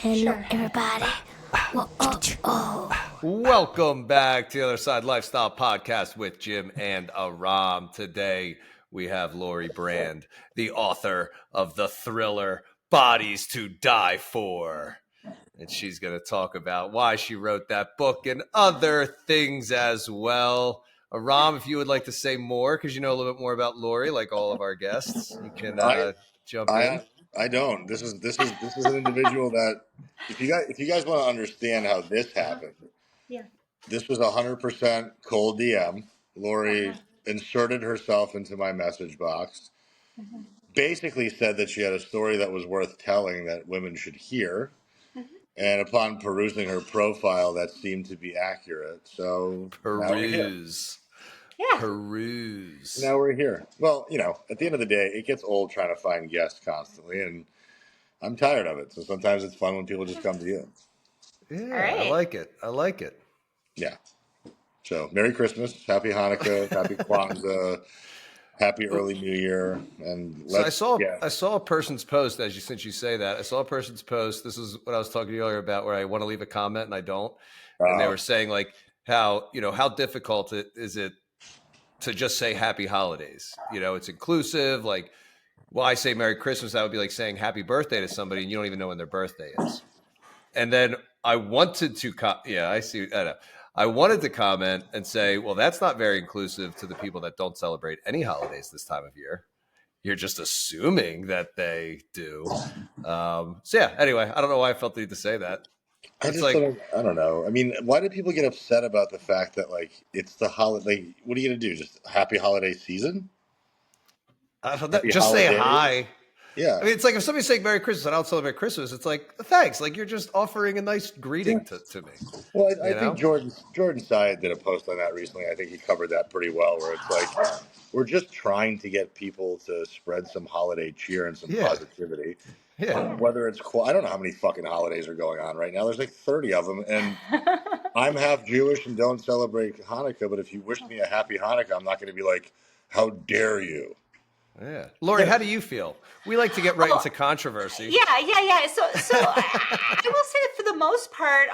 Hello, everybody. Whoa, oh, oh. Welcome back to the Other Side Lifestyle Podcast with Jim and Aram. Today we have Lori Brand, the author of the thriller Bodies to Die For. And she's going to talk about why she wrote that book and other things as well. Aram, if you would like to say more, because you know a little bit more about Lori, like all of our guests, you can jump in. I don't. This is an individual that if you guys want to understand how this happened, Yeah. this was 100% cold DM. Lori inserted herself into my message box. Basically said that she had a story that was worth telling that women should hear. And upon perusing her profile, that seemed to be accurate. So now we're here. Yeah. Peruse. Now we're here. Well, at the end of the day, it gets old trying to find guests constantly, and I'm tired of it. So sometimes it's fun when people just come to you. Yeah, right. I like it. I like it. Yeah. So Merry Christmas, Happy Hanukkah, Happy Kwanzaa, Happy Early New Year, and So I saw a person's post since you say that. I saw a person's post. This is what I was talking to you earlier about, where I want to leave a comment and I don't. And they were saying like how difficult is it to just say Happy Holidays? It's inclusive. Like, I say Merry Christmas, that would be like saying Happy Birthday to somebody and you don't even know when their birthday is. And then I wanted to I wanted to comment and say, well, that's not very inclusive to the people that don't celebrate any holidays this time of year. You're just assuming that they do. Anyway, I don't know why I felt the need to say that. I don't know. I mean, why do people get upset about the fact that it's the holiday? What are you gonna do? Just happy holiday season? I don't know. Just say hi. Yeah. I mean, it's like if somebody's saying Merry Christmas and I don't celebrate Christmas, it's like, thanks. Like you're just offering a nice greeting to me. Well, I think Jordan Syed did a post on that recently. I think he covered that pretty well, where it's like we're just trying to get people to spread some holiday cheer and some positivity. Yeah. Whether it's I don't know how many fucking holidays are going on right now. There's like 30 of them, and I'm half Jewish and don't celebrate Hanukkah. But if you wish me a happy Hanukkah, I'm not going to be like, "How dare you?" Yeah, Lori, how do you feel? We like to get right into controversy. Yeah. So I will say that for the most part,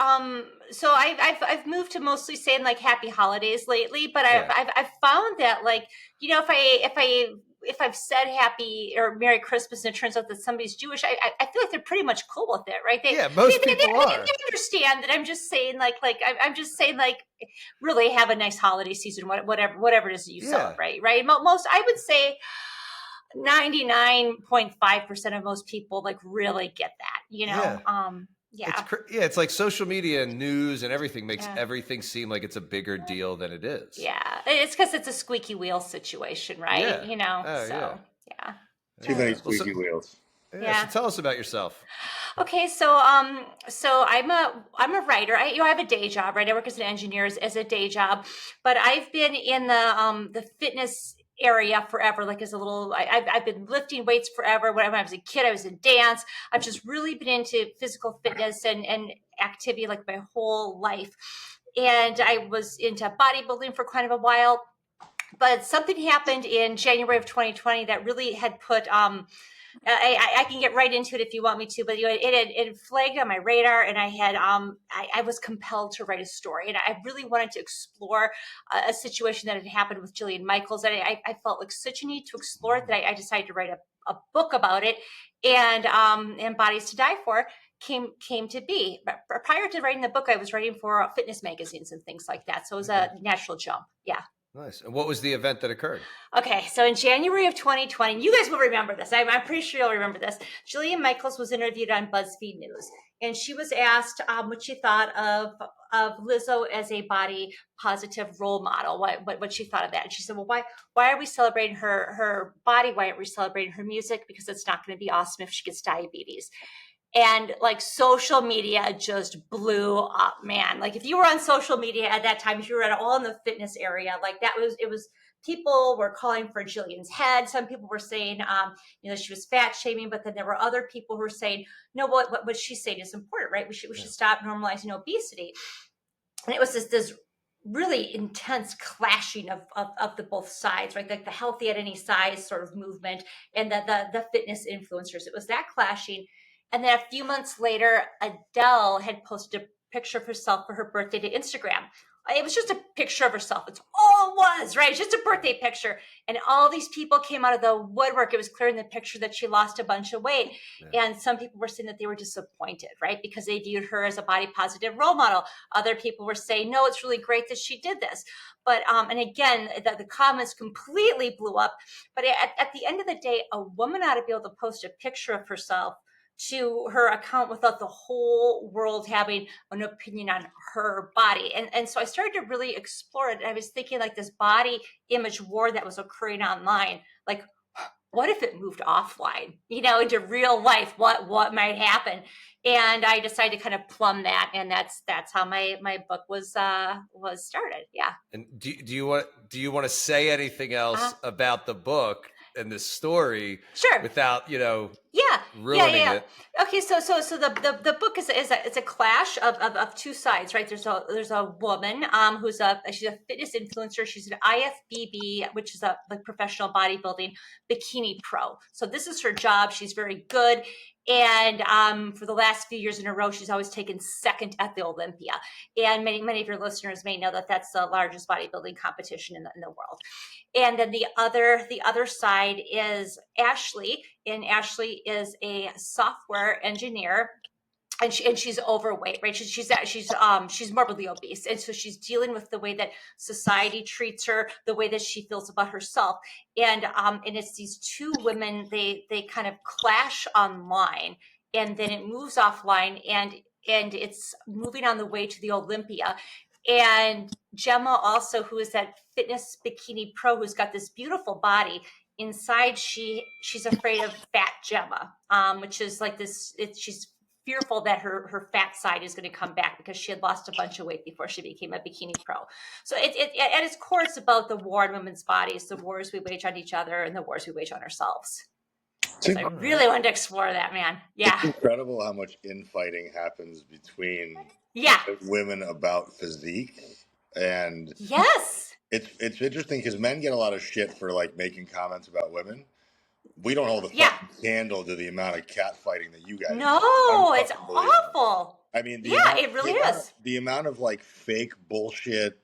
so I've moved to mostly saying like Happy Holidays lately, but I've found that if I've said Happy or Merry Christmas and it turns out that somebody's Jewish, I feel like they're pretty much cool with it, right? Most people are. They understand that I'm just saying I'm just saying really have a nice holiday season, whatever it is that you celebrate, right? Most, I would say 99.5% of most people really get that, It's like social media and news and everything makes everything seem like it's a bigger deal than it is. Yeah, it's because it's a squeaky wheel situation, right? Too many squeaky wheels. Yeah. So tell us about yourself. Okay, so I'm a writer. I have a day job, right? I work as an engineer as a day job, but I've been in the fitness area forever. I've been lifting weights forever. When I was a kid, I was in dance. I've just really been into physical fitness and activity my whole life. And I was into bodybuilding for kind of a while, but something happened in January of 2020 that really had put I can get right into it if you want me to, but it flagged on my radar, and I was compelled to write a story, and I really wanted to explore a situation that had happened with Jillian Michaels, and I felt like such a need to explore it that I decided to write a book about it, and Bodies to Die For came to be. But prior to writing the book, I was writing for fitness magazines and things like that, so it was a natural jump. Yeah. Nice. And what was the event that occurred? Okay, so in January of 2020, you guys will remember this. I'm pretty sure you'll remember this. Jillian Michaels was interviewed on BuzzFeed News, and she was asked what she thought of Lizzo as a body positive role model. What she thought of that, and she said, "Well, why are we celebrating her body? Why aren't we celebrating her music? Because it's not going to be awesome if she gets diabetes." And social media just blew up, man. If you were on social media at that time, if you were at all in the fitness area, it was people were calling for Jillian's head. Some people were saying, she was fat shaming, but then there were other people who were saying, no, what she's saying is important, right? We should stop normalizing obesity. And it was this really intense clashing of the both sides, right? The healthy at any size sort of movement and the fitness influencers. It was that clashing. And then a few months later, Adele had posted a picture of herself for her birthday to Instagram. It was just a picture of herself. It's all it was, right? It's just a birthday picture. And all these people came out of the woodwork. It was clear in the picture that she lost a bunch of weight. Yeah. And some people were saying that they were disappointed, right? Because they viewed her as a body positive role model. Other people were saying, no, it's really great that she did this. But, and again, the comments completely blew up. But at the end of the day, a woman ought to be able to post a picture of herself to her account without the whole world having an opinion on her body. And so I started to really explore it. I was thinking like this body image war that was occurring online, like, what if it moved offline, into real life? What might happen? And I decided to kind of plumb that, and that's how my book was started. Yeah. And do you want to say anything else about the book and the story? Sure. Without ruining it. Okay, so the book is it's a clash of two sides, right? There's a woman she's a fitness influencer. She's an IFBB, which is a professional bodybuilding bikini pro. So this is her job. She's very good. And for the last few years in a row, she's always taken second at the Olympia. And many of your listeners may know that that's the largest bodybuilding competition in the world. And then the other side is Ashley, and Ashley is a software engineer. And she's overweight, right? She's morbidly obese, and so she's dealing with the way that society treats her, the way that she feels about herself, and it's these two women. They kind of clash online, and then it moves offline, and it's moving on the way to the Olympia. And Gemma also, who is that fitness bikini pro, who's got this beautiful body. Inside, she's afraid of fat Gemma, which is like this. She's fearful that her fat side is going to come back because she had lost a bunch of weight before she became a bikini pro. So at its core, it's about the war in women's bodies, the wars we wage on each other, and the wars we wage on ourselves. So I really wanted to explore that, man. Yeah. It's incredible how much infighting happens between women about physique. And yes, it's interesting because men get a lot of shit for like making comments about women. We don't hold a fucking candle to the amount of catfighting that you guys do. It's awful. I mean, it really is. The amount of like fake bullshit,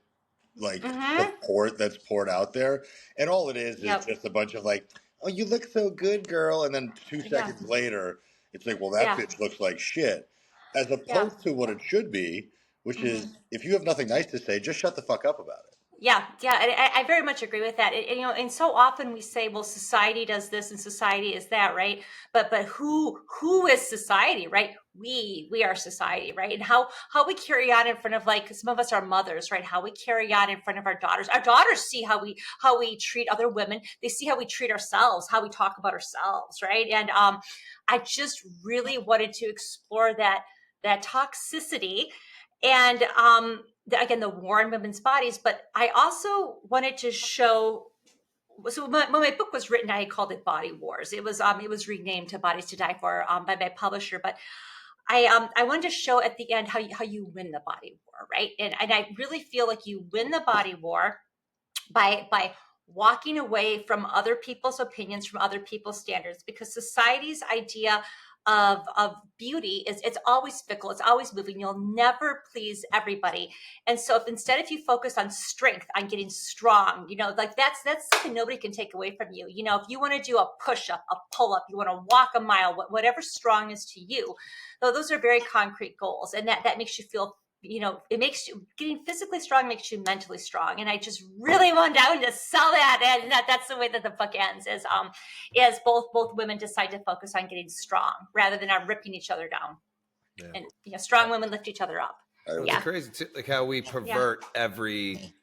like support that's poured out there, and all it is just a bunch of like, oh, you look so good, girl, and then 2 seconds later, it's like, well, that bitch looks like shit, as opposed to what it should be, which is if you have nothing nice to say, just shut the fuck up about it. Yeah, I very much agree with that. And so often we say, well, society does this and society is that, right? But who is society, right? We are society, right? And how we carry on in front of, like, some of us are mothers, right? How we carry on in front of our daughters. Our daughters see how we treat other women. They see how we treat ourselves, how we talk about ourselves, right? And I just really wanted to explore that toxicity. And again, the war in women's bodies, but I also wanted to show. So when my book was written, I called it Body Wars. It was renamed to Bodies to Die For by my publisher. But I wanted to show at the end how you win the body war, right? And I really feel like you win the body war by walking away from other people's opinions, from other people's standards, because society's idea of beauty is it's always fickle, it's always moving. You'll never please everybody. And so if you focus on strength, on getting strong, like that's something nobody can take away from you. If you want to do a push-up, a pull-up, you want to walk a mile, whatever strong is to you, though, those are very concrete goals, and that makes you feel, it makes you, getting physically strong makes you mentally strong. And I just really want to sell that. And that's the way that the book ends, is both women decide to focus on getting strong rather than on ripping each other down. Yeah. And strong women lift each other up. It's crazy too, like how we pervert every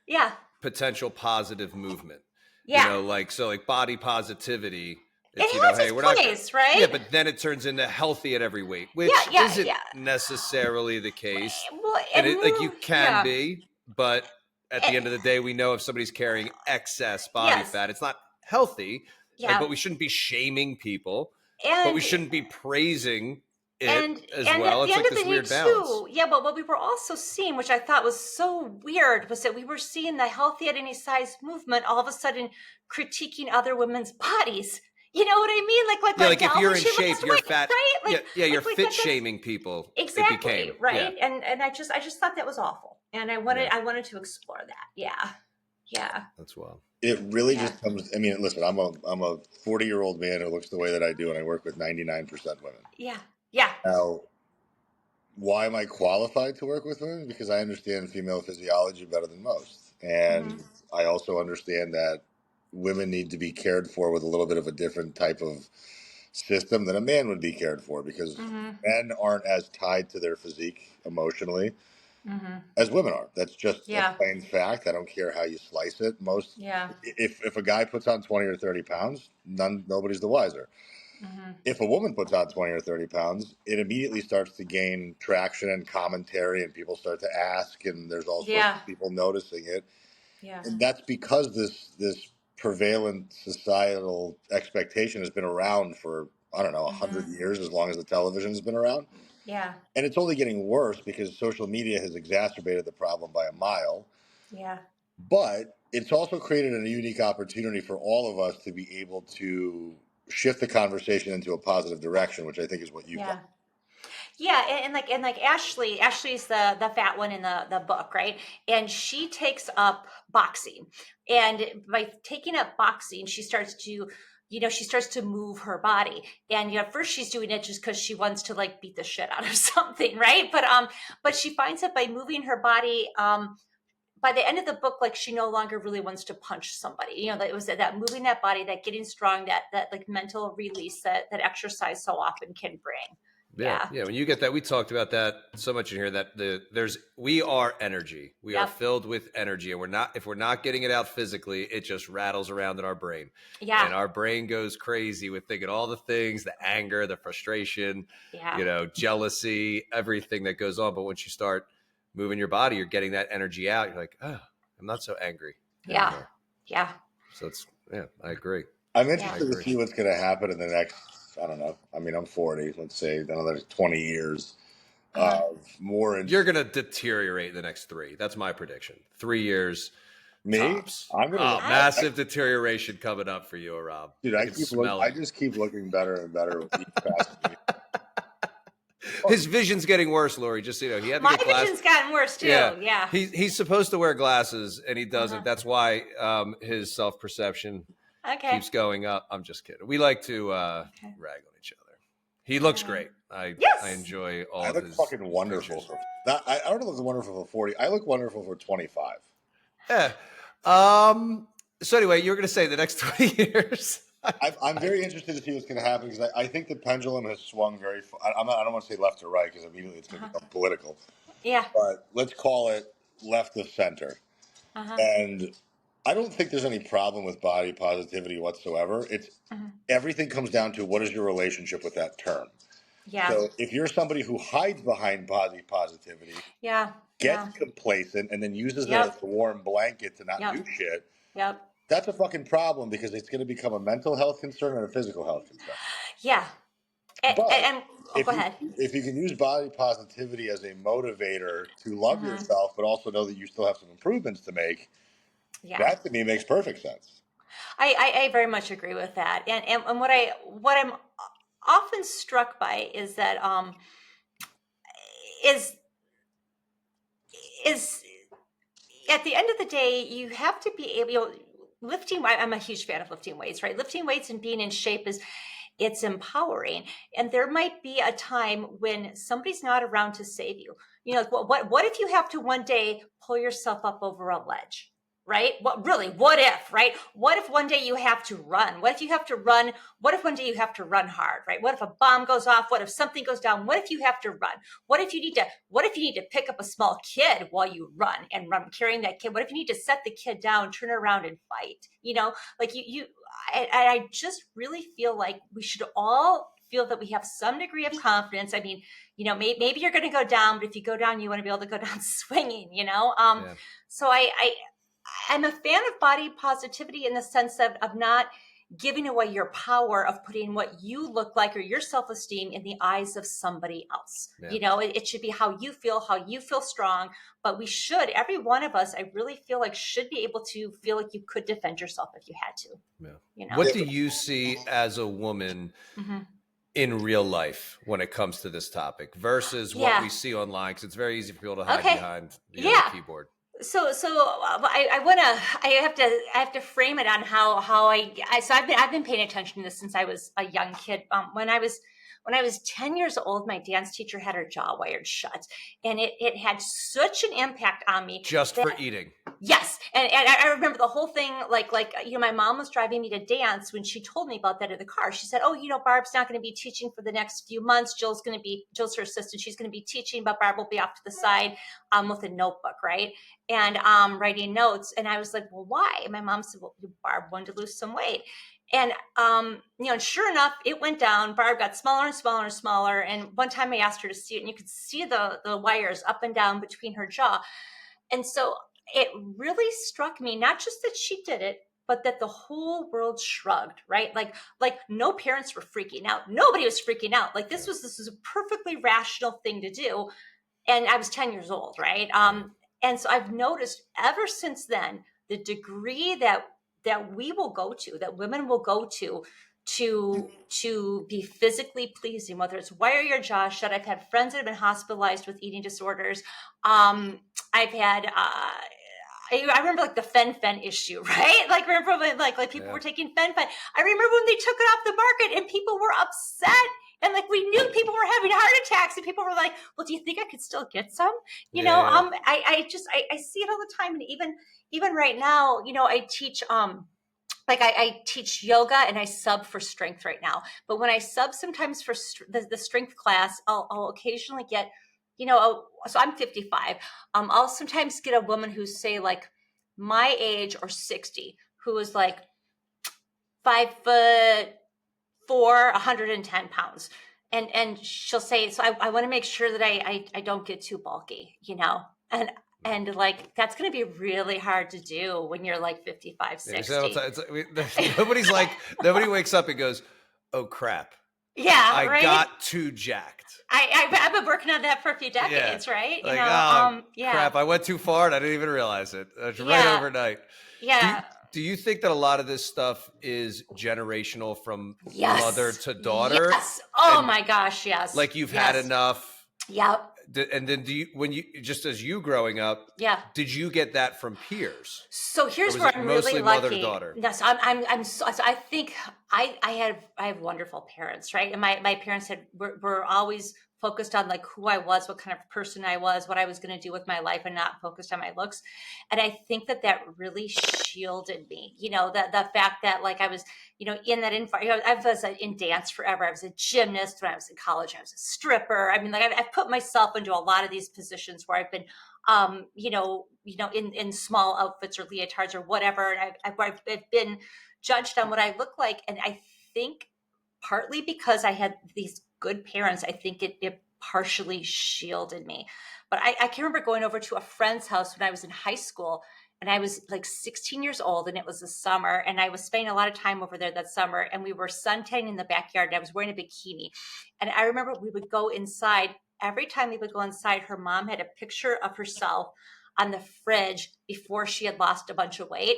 potential positive movement. Like body positivity. It's, it has its place, right? Yeah, but then it turns into healthy at every weight, which isn't necessarily the case. Well, you can be, but at the end of the day, we know if somebody's carrying excess body fat, it's not healthy. Yeah. But we shouldn't be shaming people, but we shouldn't be praising it as well. It's like this weird balance. But what we were also seeing, which I thought was so weird, was that we were seeing the healthy at any size movement all of a sudden critiquing other women's bodies. You know what I mean? Yeah, like if you're in she shape, lost you're weight, fat. right? Like, Yeah, you're like fit that's shaming people. It exactly became. Yeah. right. And I just thought that was awful, and Yeah. I wanted to explore that. Yeah, yeah, That's wild. It really yeah, just comes. I mean, listen, I'm a 40-year-old man who looks the way that I do, and I work with 99% women. yeah, yeah. Now, why am I qualified to work with women? Because I understand female physiology better than most, Mm-hmm. and I also understand that women need to be cared for with a little bit of a different type of system than a man would be cared for, because Mm-hmm. men aren't as tied to their physique emotionally Mm-hmm. as women are. That's just a Yeah, plain fact. I don't care how you slice it. Most, yeah. if a guy puts on 20 or 30 pounds, nobody's the wiser. Mm-hmm. If a woman puts on 20 or 30 pounds, it immediately starts to gain traction and commentary, and people start to ask, and there's all sorts Yeah, of people noticing it. yeah. And that's because this prevalent societal expectation has been around for, I don't know, Mm-hmm. 100 years, as long as the television has been around. Yeah, And it's only getting worse because social media has exacerbated the problem by a mile. yeah, But it's also created a unique opportunity for all of us to be able to shift the conversation into a positive direction, which I think is what you've done. yeah. Yeah, and like Ashley's the fat one in the book, right? And she takes up boxing, and by taking up boxing, she starts to, she starts to move her body. And at first she's doing it just because she wants to like beat the shit out of something, right? But she finds that by moving her body, by the end of the book, like she no longer really wants to punch somebody. That it was that moving that body, that getting strong, that like mental release that exercise so often can bring. Yeah, Yeah. yeah. When you get that, we talked about that so much in here that we are energy. We are Yep. filled with energy, and if we're not getting it out physically, it just rattles around in our brain. Yeah. And our brain goes crazy with thinking all the things, the anger, the frustration, Yeah. jealousy, everything that goes on. But once you start moving your body, you're getting that energy out. You're like, oh, I'm not so angry Yeah. anymore. Yeah. So I agree. I'm Yeah. interested to see what's going to happen in the next, I don't know. I mean, I'm 40. Let's say another 20 years Uh-huh. of more. You're going to deteriorate in the next 3. That's my prediction. 3 years. Me? Tops. I'm going Oh, to. massive deterioration coming up for you, Rob. Dude, I can smell I it. just keep looking better and better with each passing year. His vision's getting worse, Lori. Just so you know, he had to My get glasses. vision's gotten worse too. Yeah. He's supposed to wear glasses and he doesn't. Uh-huh. That's why his self perception Okay. keeps going up. I'm just kidding. We like to Okay. rag on each other. He looks great. I enjoy all I of look his fucking wonderful. pictures. I don't look wonderful for 40. I look wonderful for 25. Yeah. So anyway, you were going to say the next 20 years. I'm very interested to see what's going to happen because I think the pendulum has swung very. I don't want to say left or right because immediately it's going to become political. Yeah. But let's call it left of center. Uh-huh. And I don't think there's any problem with body positivity whatsoever. It's everything comes down to what is your relationship with that term. Yeah. So if you're somebody who hides behind body positivity, Yeah. gets Yeah. complacent, and then uses it Yep. as a warm blanket to not Yep. do shit, Yep. that's a fucking problem because it's going to become a mental health concern and a physical health concern. Yeah. And, But and go ahead. if you can use body positivity as a motivator to love yourself, but also know that you still have some improvements to make, Yeah. that to me makes perfect sense. I very much agree with that. And what I'm often struck by is that is is at the end of the day, you have to be able, lifting. I'm a huge fan of lifting weights, right? Lifting weights and being in shape it's empowering. And there might be a time when somebody's not around to save you. Like what if you have to one day pull yourself up over a ledge? Right? What if, right? What if one day you have to run? What if you have to run? What if one day you have to run hard, right? What if a bomb goes off? What if something goes down? What if you have to run? What if you need to pick up a small kid while you run and run carrying that kid? What if you need to set the kid down, turn around and fight? Like I just really feel like we should all feel that we have some degree of confidence. I mean, maybe you're going to go down, but if you go down, you want to be able to go down swinging, So I'm a fan of body positivity in the sense of not giving away your power of putting what you look like or your self-esteem in the eyes of somebody else. Yeah. It should be how you feel strong, but we should, every one of us, I really feel like should be able to feel like you could defend yourself if you had to. Yeah. What do you see as a woman in real life when it comes to this topic versus what we see online? Because it's very easy for people to hide behind the keyboard. So I have to frame it on how I've been paying attention to this since I was a young kid. When I was 10 years old, my dance teacher had her jaw wired shut, and it had such an impact on me. Just for eating. Yes. And I remember the whole thing, my mom was driving me to dance when she told me about that in the car. She said, oh, Barb's not going to be teaching for the next few months. Jill's her assistant. She's going to be teaching, but Barb will be off to the side with a notebook, right? And writing notes. And I was like, well, why? And my mom said, well, Barb wanted to lose some weight. And, and sure enough, it went down. Barb got smaller and smaller and smaller. And one time I asked her to see it, and you could see the wires up and down between her jaw. And so it really struck me, not just that she did it, but that the whole world shrugged, right? Like no parents were freaking out. Nobody was freaking out. Like this was a perfectly rational thing to do. And I was 10 years old, right? And so I've noticed ever since then, the degree that we will go to, that women will go to be physically pleasing, whether it's wire your jaw shut. I've had friends that have been hospitalized with eating disorders. I've had, I remember like the fen issue, right? Like remember when like people were taking fen. I remember when they took it off the market and people were upset. And like we knew people were having heart attacks, and people were like, "Well, do you think I could still get some?" I see it all the time, and even right now, I teach I teach yoga and I sub for strength right now. But when I sub sometimes for the strength class, I'll occasionally get, so I'm 55. I'll sometimes get a woman who's say like my age or 60, who is like 5'4", 110 pounds. And she'll say, so I want to make sure that I don't get too bulky, and like, that's going to be really hard to do when you're like 55, 60. Nobody wakes up and goes, oh crap. Yeah. I got too jacked. I've been working on that for a few decades, right? Like, crap, I went too far and I didn't even realize it. It's right overnight. Yeah. Do you think that a lot of this stuff is generational from mother to daughter? Yes. Oh my gosh, yes. Like you've had enough. Yep. And then just as you growing up, did you get that from peers? So here's where I'm really lucky. Mother-daughter? Yes, I think I have wonderful parents, right? And my parents were always focused on like who I was, what kind of person I was, what I was going to do with my life, and not focused on my looks. And I think that really shielded me, the fact that like I was, in that environment. I was in dance forever. I was a gymnast when I was in college. I was a stripper. I mean, like I've put myself into a lot of these positions where I've been, in small outfits or leotards or whatever. And I've been judged on what I look like. And I think partly because I had these good parents, I think it partially shielded me. But I can remember going over to a friend's house when I was in high school, and I was like 16 years old, and it was the summer, and I was spending a lot of time over there that summer, and we were suntanning in the backyard, and I was wearing a bikini. And I remember we would go inside. Every time we would go inside, her mom had a picture of herself on the fridge before she had lost a bunch of weight,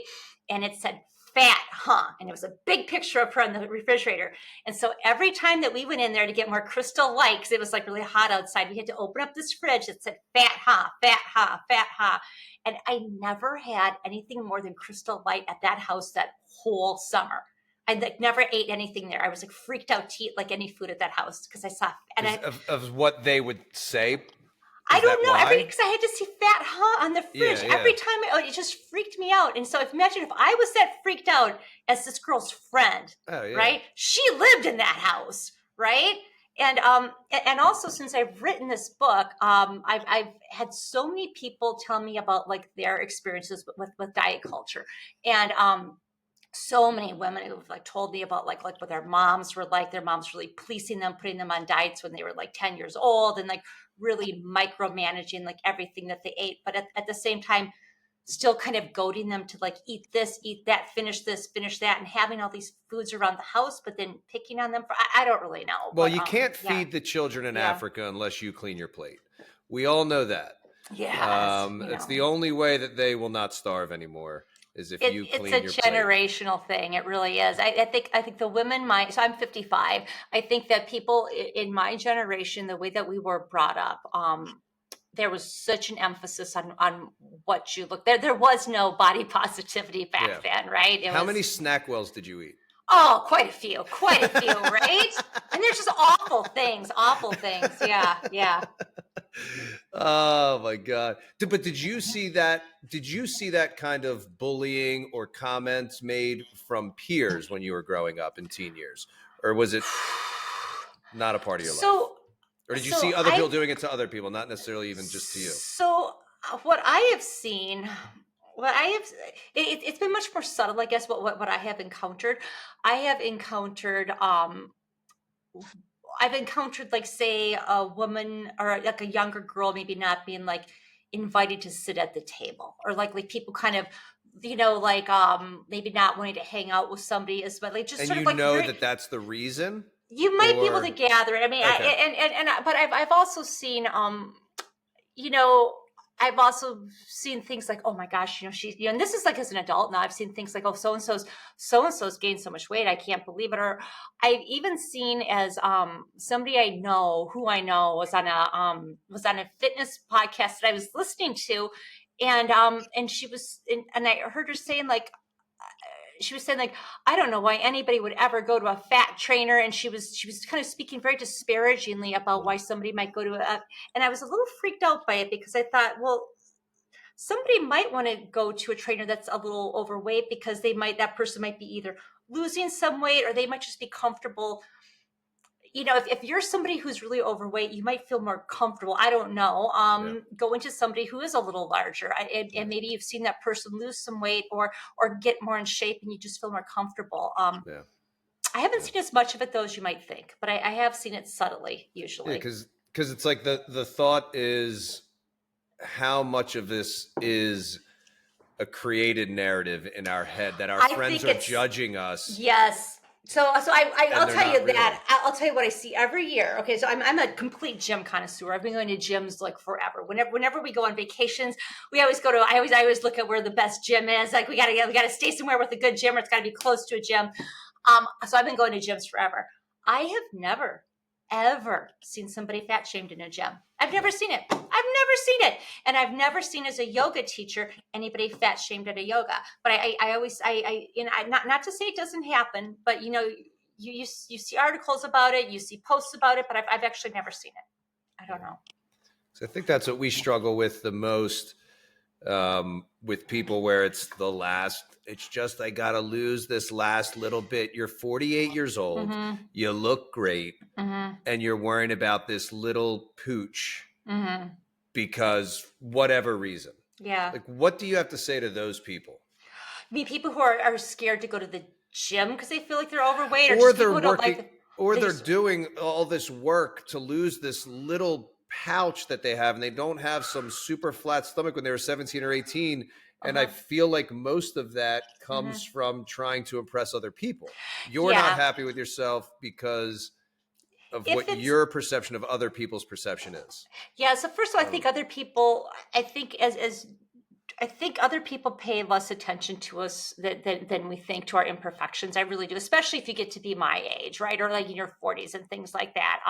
and it said, fat, huh? And it was a big picture of her on the refrigerator. And so every time that we went in there to get more Crystal Light, because it was like really hot outside, we had to open up this fridge that said fat, huh, fat, huh, fat, huh. And I never had anything more than Crystal Light at that house that whole summer. I like never ate anything there. I was like freaked out to eat like any food at that house because I saw of what they would say. I don't know. Because I had to see fat huh on the fridge every time. It just freaked me out. And so imagine if I was that freaked out as this girl's friend, right? She lived in that house, right? And also since I've written this book, I've had so many people tell me about like their experiences with diet culture, and so many women who've like told me about like what their moms were like. Their moms really policing them, putting them on diets when they were like 10 years old, and like really micromanaging like everything that they ate. But at the same time, still kind of goading them to like eat this, eat that, finish this, finish that, and having all these foods around the house, but then picking on them for I don't really know. Well, But you can't yeah. feed the children in Yeah. Africa unless you clean your plate. We all know that. Yes, It's the only way that they will not starve anymore is if you it's a clean your plate. generational thing. It really is. I think the women so I'm 55. I think that people in my generation, the way that we were brought up, there was such an emphasis on what you look there was no body positivity back then, right? How many snack wells did you eat? Oh, quite a few, right? And there's just awful things. Yeah. Oh my God. But did you see that? Did you see that kind of bullying or comments made from peers when you were growing up in teen years? Or was it not a part of your life? Or did you see other people doing it to other people, not necessarily even just to you? So what I have seen, it's been much more subtle, I guess. What I have encountered, I've encountered like, say, a woman or like a younger girl maybe not being like invited to sit at the table, or like people kind of, like maybe not wanting to hang out with somebody as well, like just And sort you of like know that that's the reason? you might be able to gather it. I mean, Okay. but I've also seen, you know, I've also seen things like, oh my gosh, she's, and this is like as an adult now, I've seen things like, oh, so and so's gained so much weight, I can't believe it. Or I've even seen as somebody I know was on a fitness podcast that I was listening to, and she was, and I heard her saying like, I don't know why anybody would ever go to a fat trainer. And she was kind of speaking very disparagingly about why somebody might go to and I was a little freaked out by it, because I thought, well, somebody might want to go to a trainer that's a little overweight, because that person might be either losing some weight, or they might just be comfortable. If you're somebody who's really overweight, you might feel more comfortable. I don't know. Going to somebody who is a little larger, and maybe you've seen that person lose some weight or get more in shape, and you just feel more comfortable. I haven't seen as much of it though as you might think, but I have seen it subtly usually. Because it's like the thought is, how much of this is a created narrative in our head that our friends are judging us? Yes. So I'll tell you really. that. I'll tell you what I see every year. Okay, so I'm a complete gym connoisseur. I've been going to gyms like forever. Whenever we go on vacations, we always go to. I always look at where the best gym is. Like we gotta stay somewhere with a good gym, or it's gotta be close to a gym. So I've been going to gyms forever. I have never, ever seen somebody fat shamed in a gym. I've never seen it. And I've never seen, as a yoga teacher, anybody fat shamed at a yoga. But I always, not to say it doesn't happen, but you see articles about it, you see posts about it, but I've actually never seen it. I don't know. So I think that's what we struggle with the most, with people, where it's just, I got to lose this last little bit. You're 48 years old. Mm-hmm. You look great. Mm-hmm. And you're worrying about this little pooch. Mm-hmm. Because whatever reason. Yeah. Like, what do you have to say to those people? I mean, people who are scared to go to the gym because they feel like they're overweight, or they're working, they're doing all this work to lose this little pouch that they have, and they don't have some super flat stomach when they were 17 or 18. And I feel like most of that comes from trying to impress other people. You're not happy with yourself because of what your perception of other people's perception is. Yeah. So first of all, I think other people, I think other people pay less attention to us than we think, to our imperfections. I really do, especially if you get to be my age, right? Or like in your 40s and things like that.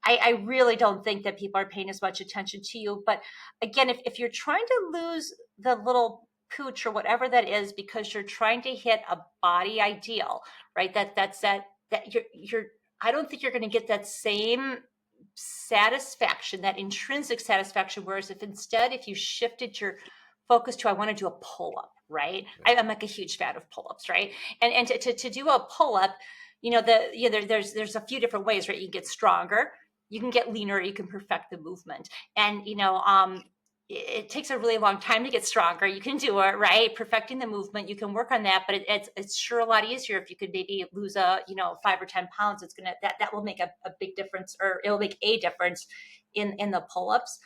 I really don't think that people are paying as much attention to you. But again, if you're trying to lose the little pooch or whatever that is because you're trying to hit a body ideal, right? That you're I don't think you're going to get that same satisfaction, that intrinsic satisfaction. Whereas if you shifted your focus to, I want to do a pull-up, right? I'm like a huge fan of pull-ups, right? And to do a pull-up, there's a few different ways, right? You can get stronger, you can get leaner, you can perfect the movement. And it takes a really long time to get stronger. You can do it, right? Perfecting the movement, you can work on that, but it's sure a lot easier if you could maybe lose 5 or 10 pounds. That will make a big difference, or it will make a difference in the pull-ups.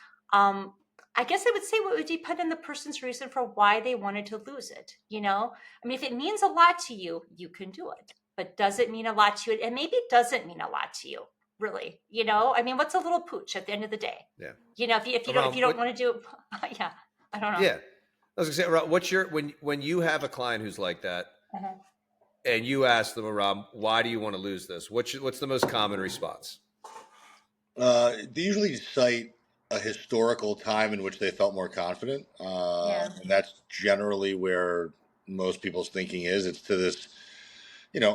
I guess I would say what would depend on the person's reason for why they wanted to lose it. You know, I mean, if it means a lot to you, you can do it. But does it mean a lot to you? And maybe it doesn't mean a lot to you, really. You know, I mean, what's a little pooch at the end of the day? Yeah. You know, if you don't want to do it, yeah, I don't know. Yeah. I was gonna say, Aram, what's your when you have a client who's like that, and you ask them, Aram, why do you want to lose this? What's the most common response? They usually cite a historical time in which they felt more confident, and that's generally where most people's thinking is. It's to this,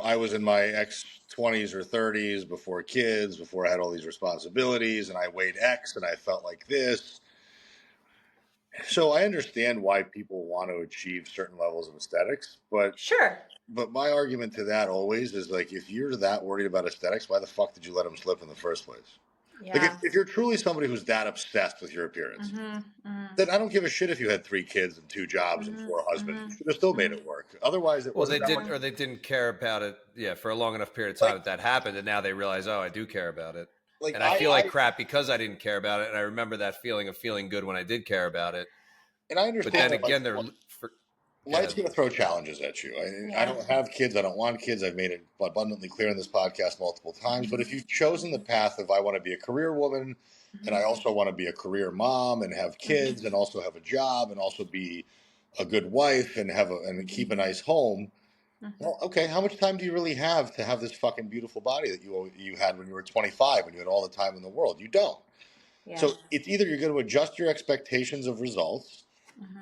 I was in my ex 20s or 30s before kids, before I had all these responsibilities, and I weighed X, and I felt like this. So I understand why people want to achieve certain levels of aesthetics, but Sure. But my argument to that always is like, if you're that worried about aesthetics, why the fuck did you let them slip in the first place? Yeah. Like, if you're truly somebody who's that obsessed with your appearance, then I don't give a shit if you had 3 kids and 2 jobs and 4 husbands. You should have still made it work. Otherwise, it wasn't. They didn't care about it. Yeah, for a long enough period of time that happened, and now they realize, oh, I do care about it. And I feel like crap because I didn't care about it, and I remember that feeling of feeling good when I did care about it. And I understand. But then again, life's going to throw challenges at you. I don't have kids. I don't want kids. I've made it abundantly clear in this podcast multiple times. But if you've chosen the path of I want to be a career woman, and I also want to be a career mom and have kids and also have a job and also be a good wife and and keep a nice home. Well, okay, how much time do you really have to have this fucking beautiful body that you had when you were 25 when you had all the time in the world? You don't. Yeah. So it's either you're going to adjust your expectations of results,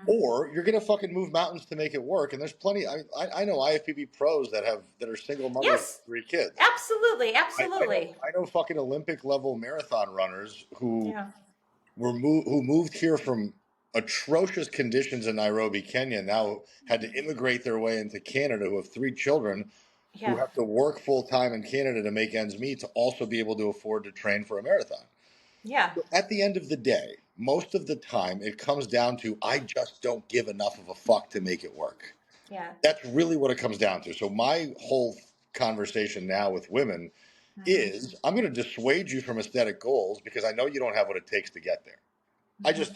or you're going to fucking move mountains to make it work. And there's plenty. I know IFBB pros that are single mothers with 3 kids. Absolutely. I know fucking Olympic level marathon runners who moved here from atrocious conditions in Nairobi, Kenya, now had to immigrate their way into Canada, who have 3 children, who have to work full time in Canada to make ends meet to also be able to afford to train for a marathon. Yeah. So at the end of the day, most of the time it comes down to, I just don't give enough of a fuck to make it work. Yeah. That's really what it comes down to. So my whole conversation now with women is, I'm going to dissuade you from aesthetic goals because I know you don't have what it takes to get there.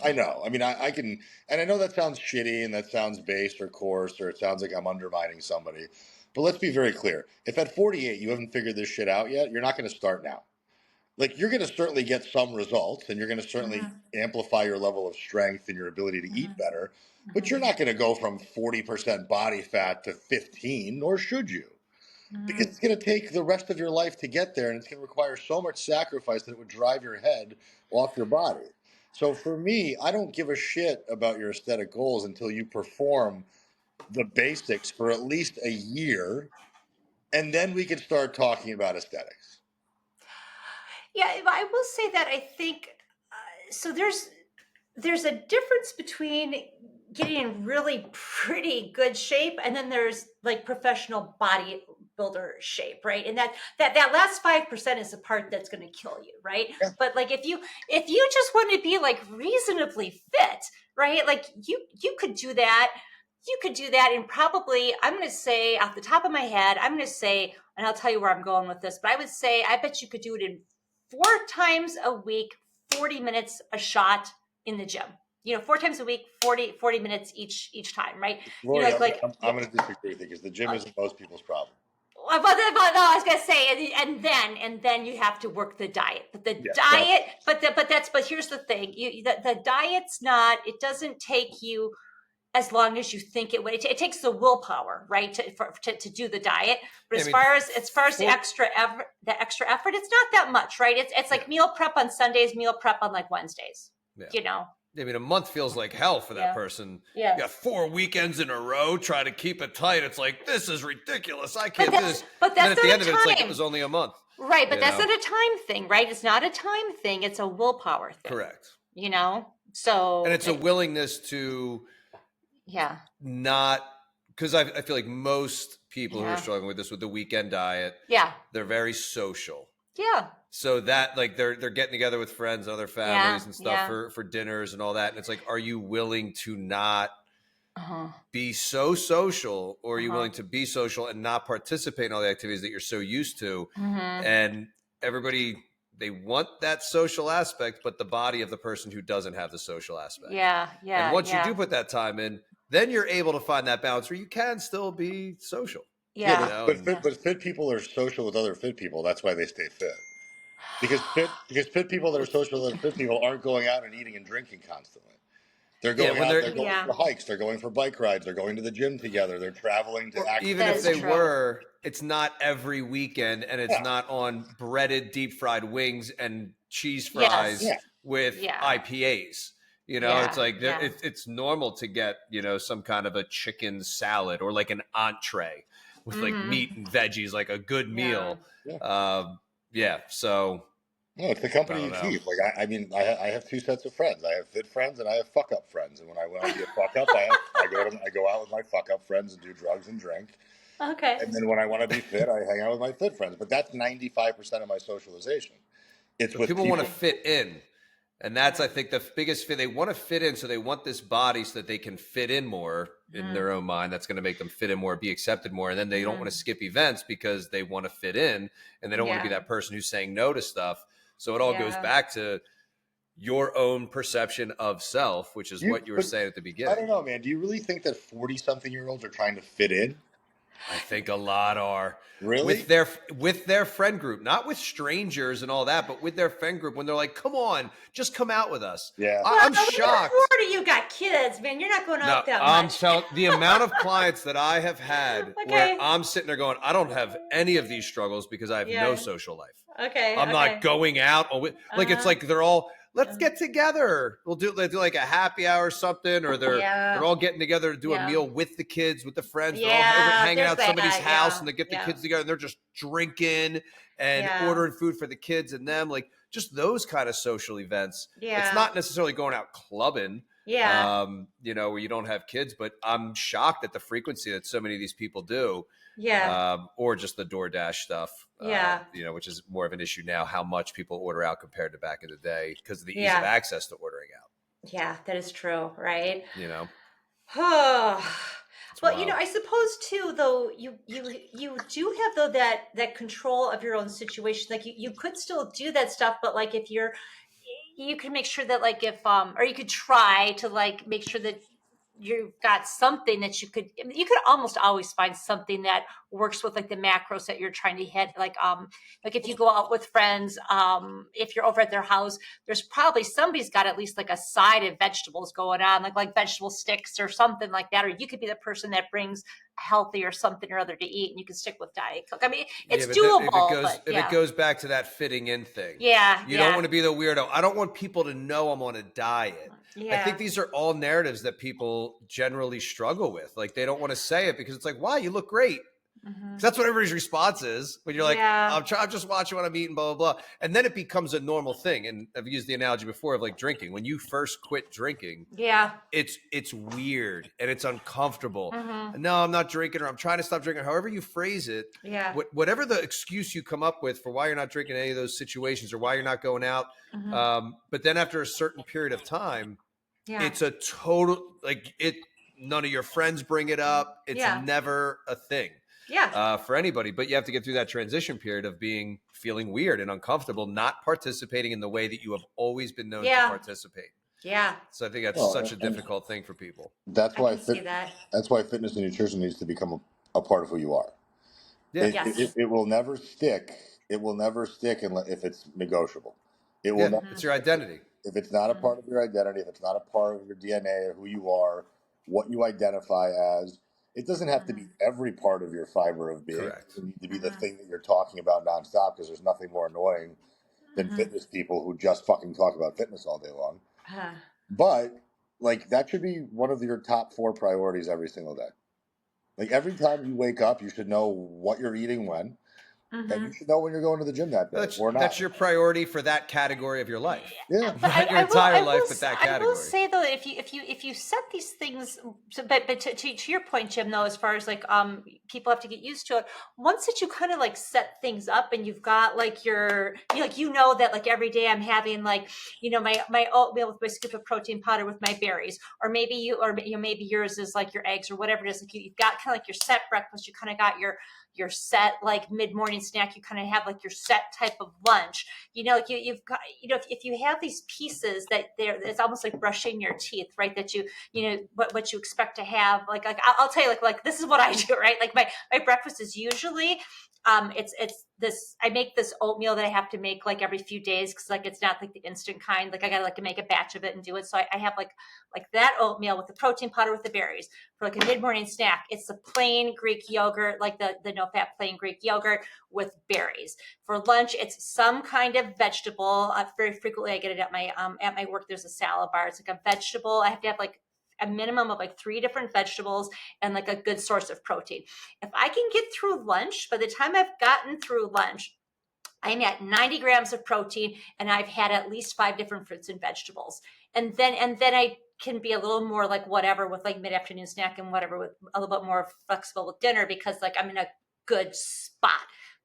I know. I mean, I can, and I know that sounds shitty and that sounds base or coarse, or it sounds like I'm undermining somebody. But let's be very clear. If at 48 you haven't figured this shit out yet, you're not going to start now. Like, you're going to certainly get some results, and you're going to certainly amplify your level of strength and your ability to eat better. But you're not going to go from 40% body fat to 15, nor should you. Because it's going to take the rest of your life to get there, and it's going to require so much sacrifice that it would drive your head off your body. So for me, I don't give a shit about your aesthetic goals until you perform the basics for at least a year, and then we can start talking about aesthetics. Yeah, I will say that I think so. There's a difference between getting in really pretty good shape, and then there's like professional bodybuilder shape, right? And that last 5% is the part that's going to kill you, right? Yeah. But like if you just want to be like reasonably fit, right? Like you could do that. You could do that in probably, I'm going to say off the top of my head, I'm going to say, and I'll tell you where I'm going with this, but I would say, I bet you could do it in 4 times a week, 40 minutes a shot in the gym. 4 times a week, 40 minutes each time, right? Lori, I'm going to disagree with you because the gym isn't most people's problem. But no, I was gonna say, and then you have to work the diet. But the diet, but here's the thing: the diet's not. It doesn't take you as long as you think it would. It takes the willpower, right, to do the diet. But as far as the extra effort, it's not that much, right? It's like meal prep on Sundays, meal prep on like Wednesdays. Yeah. I mean, a month feels like hell for that person. Yeah. You got 4 weekends in a row, try to keep it tight. It's like, this is ridiculous. I can't do this. But that's at the end of it, it's like it was only a month. Right. But that's not a time thing, right? It's not a time thing. It's a willpower thing. Correct. So. And it's a willingness to. Yeah. Not, because I feel like most people who are struggling with this, with the weekend diet. Yeah. They're very social. Yeah. So that, like, they're getting together with friends and other families and stuff for dinners and all that. And it's like, are you willing to not be so social, or are you willing to be social and not participate in all the activities that you're so used to? And everybody they want that social aspect, but the body of the person who doesn't have the social aspect. Yeah. And once you Yeah. do put that time in, then you're able to find that balance where you can still be social. Yeah, Yeah. You know, but and fit people are social with other fit people. That's why they stay fit. Because fit people that are social with other fit people aren't going out and eating and drinking constantly. They're yeah, going when out. they're They're going Yeah. for hikes. They're going for bike rides. They're going to the gym together. They're traveling to or act. even That if is they true. were, it's not every weekend and it's Yeah, not on breaded deep fried wings and cheese Yes. fries yeah, with Yeah. IPAs. You know, it's Yeah. like Yeah. it's normal to get, you know, some kind of a chicken salad or like an entree with like meat and veggies, like a good Yeah. meal. yeah. Yeah. So No, it's the I company don't you know. keep. Like I mean, I have two sets of friends. I have fit friends and I have fuck up friends. And when I want to be a fuck up, I go out with my fuck up friends and do drugs and drink. Okay. And then when I want to be fit, I hang out with my fit friends. But that's 95% of my socialization. It's But with people want to people. Okay. fit in. And that's, Yeah. I think, the biggest fit. They want to fit in, so they want this body so that they can fit in more in their own mind. That's going to make them fit in more, be accepted more. And then they don't want to skip events because they want to fit in and they don't want to be Yeah. that person who's saying no to stuff. So it all goes Yeah. back to your own perception of self, which is what you were But saying at the I beginning. don't know, man. Do you really think that 40-something-year-olds are trying to fit in? I think a lot are Really? with their friend group, not with strangers and all that, but with their friend group when they're like, "Come on, just come out with us." Yeah. Well, I'm you're shocked. 40, you got kids, man. You're not going No, out that I'm much. telling the amount of clients that I have had where Okay. I'm sitting there going, I don't have any of these struggles because I have no Yeah. social life. Okay. I'm not Okay. going out. Like it's Uh-huh. like they're all let's Uh, get together. They do like a happy hour or something, or they're Yeah. all getting together to do a Yeah. meal with the kids, with the friends. They're all Yeah. hanging There's out at somebody's that. house, Yeah. and they get the Yeah. kids together, and they're just drinking and Yeah. ordering food for the kids and them. Like just those kind of social events. It's Yeah. not necessarily going out clubbing. Yeah. You know, where you don't have kids, but I'm shocked at the frequency that so many of these people do, Yeah. or just the DoorDash stuff, Yeah. you know, which is more of an issue now, how much people order out compared to back in the day because of the ease of Yeah. access to ordering out, Yeah. That is true. Right. you know, Oh, it's well, wild. I suppose too, though you do have though that control of your own situation. Like you could still do that stuff, but like if you can make sure that like if or you could try to like make sure that you've got something that you could almost always find something that works with like the macros that you're trying to hit, like if you go out with friends, if you're over at their house, there's probably somebody's got at least like a side of vegetables going on, like vegetable sticks or something like that, or you could be the person that brings healthy or something or other to eat and you can stick with diet coke. I mean, Yeah, it's but if it doable, goes but if it yeah. goes back to that fitting in thing, Yeah. you don't Yeah. want to be the weirdo. I don't want people to know I'm on a diet. I think Yeah. these are all narratives that people generally struggle with. Like they don't want to say it because it's like, wow, you look great. Hmm. That's what everybody's response is when you're like, Yeah. I'm just watching what I'm eating, blah, blah, blah. And then it becomes a normal thing. And I've used the analogy before of like drinking. When you first quit drinking, Yeah. it's weird and it's uncomfortable. Hmm. No, I'm not drinking, or I'm trying to stop drinking. However you phrase it, Yeah. whatever the excuse you come up with for why you're not drinking any of those situations or why you're not going out. Hmm. But then after a certain period of time, Yeah. it's a total like it. None of your friends bring it up. It's Yeah. never a thing Yeah. for anybody. But you have to get through that transition period of feeling weird and uncomfortable, not participating in the way that you have always been known to Yeah. participate. Yeah. So I think that's Well, such a and difficult thing for people. that's I why can see that. that's why fitness and nutrition needs to become a part of who you are. Yeah, Yes. It will never stick. It will never stick if it's negotiable. It will yeah, never it's your stick identity. if it's not a Mhm. part of your identity. If it's not a part of your DNA or who you are, what you identify as. It doesn't have to be every part of your fiber of being. It Correct. doesn't need to be the Mhm. thing that you're talking about nonstop because there's nothing more annoying than Mhm. fitness people who just fucking talk about fitness all day long. Uh, But like that should be one of your top 4 priorities every single day. Like every time you wake up, you should know what you're eating when, and you mhm. should know when you're going to the gym that day or That's not. your priority for that category of your life. Yeah. But Not your entire life, but that I will category. say though, if you set these things, but to your point, Jim, though, as far as like people have to get used to it. Once that you kind of like set things up and you've got like you know that like every day I'm having like my oatmeal with my scoop of protein powder with my berries, or maybe maybe yours is like your eggs or whatever it is. Like you've got kind of like your set breakfast. You kind of got your set like mid morning mid-morning snack, you kind of have like your set type of lunch. You've got, if you have these pieces that it's almost like brushing your teeth, right? That what you expect to have. Like I'll tell you, like this is what I do, right? Like my breakfast is usually it's this, I make this oatmeal that I have to make like every few days, because like it's not like the instant kind. Like I gotta like make a batch of it and do it. So I have like that oatmeal with the protein powder with the berries for like a mid-morning snack. It's the plain Greek yogurt, like the no-fat plain Greek yogurt with berries. For lunch, it's some kind of vegetable. Very frequently I get it at my work. There's a salad bar. It's like a vegetable. I have to have like a minimum of like 3 different vegetables and like a good source of protein. If I can get through lunch, by the time I've gotten through lunch, I'm at 90 grams of protein, and I've had at least 5 different fruits and vegetables. And then I can be a little more like whatever with like mid-afternoon snack and whatever, with a little bit more flexible with dinner, because like I'm in a good spot.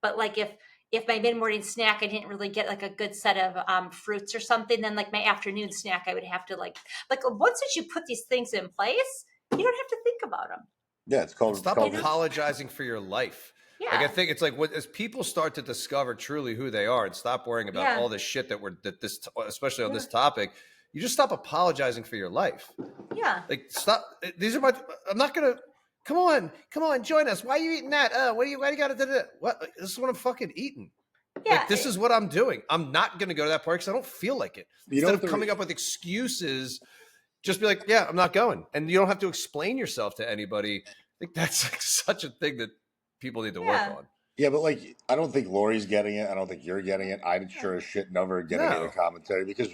But like if my mid-morning snack, I didn't really get like a good set of fruits or something, then like my afternoon snack, I would have to like once that you put these things in place, you don't have to think about them. Yeah, it's called. Stop apologizing for your life. Yeah. Like I think it's like as people start to discover truly who they are and stop worrying about all this shit especially on this topic, you just stop apologizing for your life. Yeah. Like stop. I'm not gonna. Come on, join us. Why are you eating that? Why do you gotta do that? What? This is what I'm fucking eating. Yeah. Like, this is what I'm doing. I'm not gonna go to that party because I don't feel like it. Instead of coming up with excuses, just be like, yeah, I'm not going. And you don't have to explain yourself to anybody. I think that's like such a thing that people need to work on. Yeah, but like, I don't think Lori's getting it. I don't think you're getting it. I'm sure as shit never getting it in commentary, because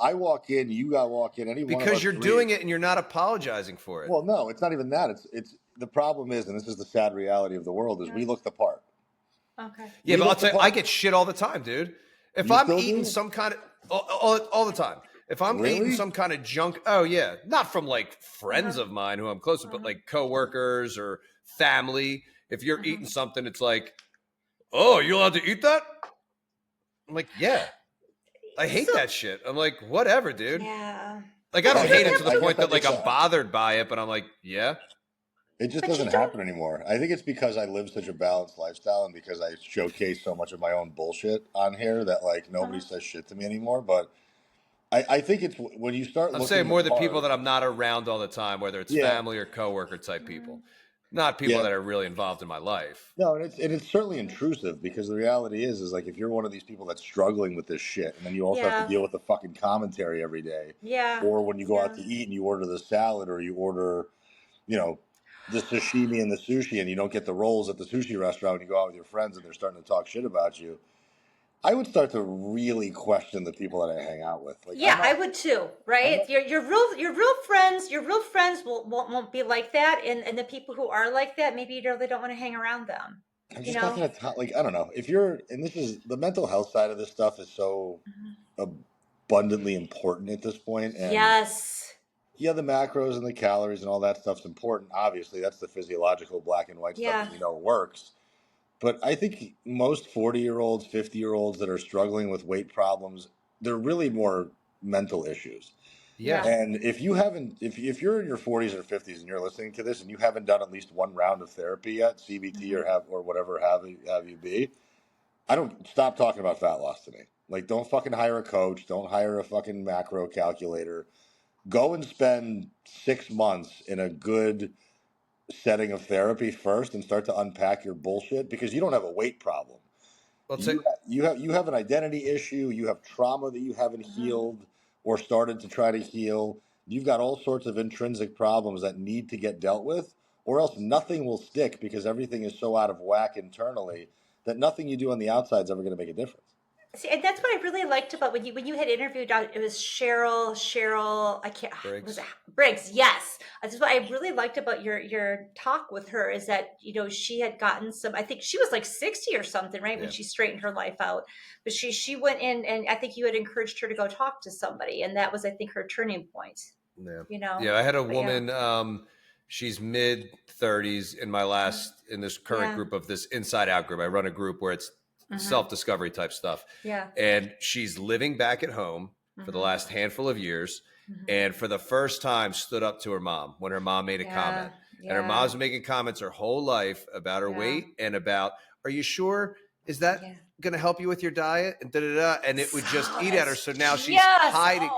I walk in, you got walk in, any one of us. Because you're doing it and you're not apologizing for it. Well, no, it's not even that. It's the problem is, and this is the sad reality of the world, is we look the part. Okay. Yeah, but I'll tell you, I get shit all the time, dude. If I'm eating some kind of all the time. If I'm eating some kind of junk, oh yeah, not from like friends of mine who I'm close to, but like coworkers or family. If you're eating something, it's like, oh, you allowed to eat that? I'm like, yeah. I hate that shit. I'm like, whatever, dude. Yeah. Like, I don't hate it to the point that like I'm bothered by it, but I'm like, yeah. It just doesn't happen anymore. I think it's because I live such a balanced lifestyle, and because I showcase so much of my own bullshit on here that like nobody says shit to me anymore. But I think it's when you start. I'm saying more the people that I'm not around all the time, whether it's family or coworker type people, not people that are really involved in my life. No, and it's certainly intrusive, because the reality is like, if you're one of these people that's struggling with this shit, and then you also have to deal with the fucking commentary every day. Yeah. Or when you go out to eat and you order the salad, or you order, the sashimi and the sushi, and you don't get the rolls at the sushi restaurant when you go out with your friends and they're starting to talk shit about you. I would start to really question the people that I hang out with. Like, I would too, right? Your real friends won't be like that, and the people who are like that, maybe you really don't want to hang around them. I'm just not going to like, I don't know. If you're, and this is the mental health side of this stuff is so abundantly important at this point. And yes. Yeah, the macros and the calories and all that stuff's important. Obviously, that's the physiological black and white stuff that we know works. But I think most 40-year-olds, 50-year-olds that are struggling with weight problems, they're really more mental issues. Yeah. And if you haven't, if you're in your 40s or 50s and you're listening to this and you haven't done at least one round of therapy yet, CBT or whatever have you be, I don't stop talking about fat loss to me. Like, don't fucking hire a coach. Don't hire a fucking macro calculator. Go and spend 6 months in a good setting of therapy first and start to unpack your bullshit, because you don't have a weight problem. You have an identity issue. You have trauma that you haven't healed or started to try to heal. You've got all sorts of intrinsic problems that need to get dealt with, or else nothing will stick, because everything is so out of whack internally that nothing you do on the outside is ever going to make a difference. See, and that's what I really liked about when you had interviewed. It was Cheryl. I can't. Briggs. Was it Briggs? Yes. That's what I really liked about your talk with her, is that she had gotten some. I think she was like 60 or something, right, when she straightened her life out. But she went in, and I think you had encouraged her to go talk to somebody, and that was, I think, her turning point. Yeah. Yeah, I had a woman. She's mid 30s in this current group of this Inside Out group. I run a group where it's self-discovery type stuff. Yeah. And she's living back at home for the last handful of years. And for the first time stood up to her mom when her mom made a comment. And her mom's making comments her whole life about her weight and about Are you sure? Is that going to help you with your diet? And and it would just eat at her. So now she's hiding.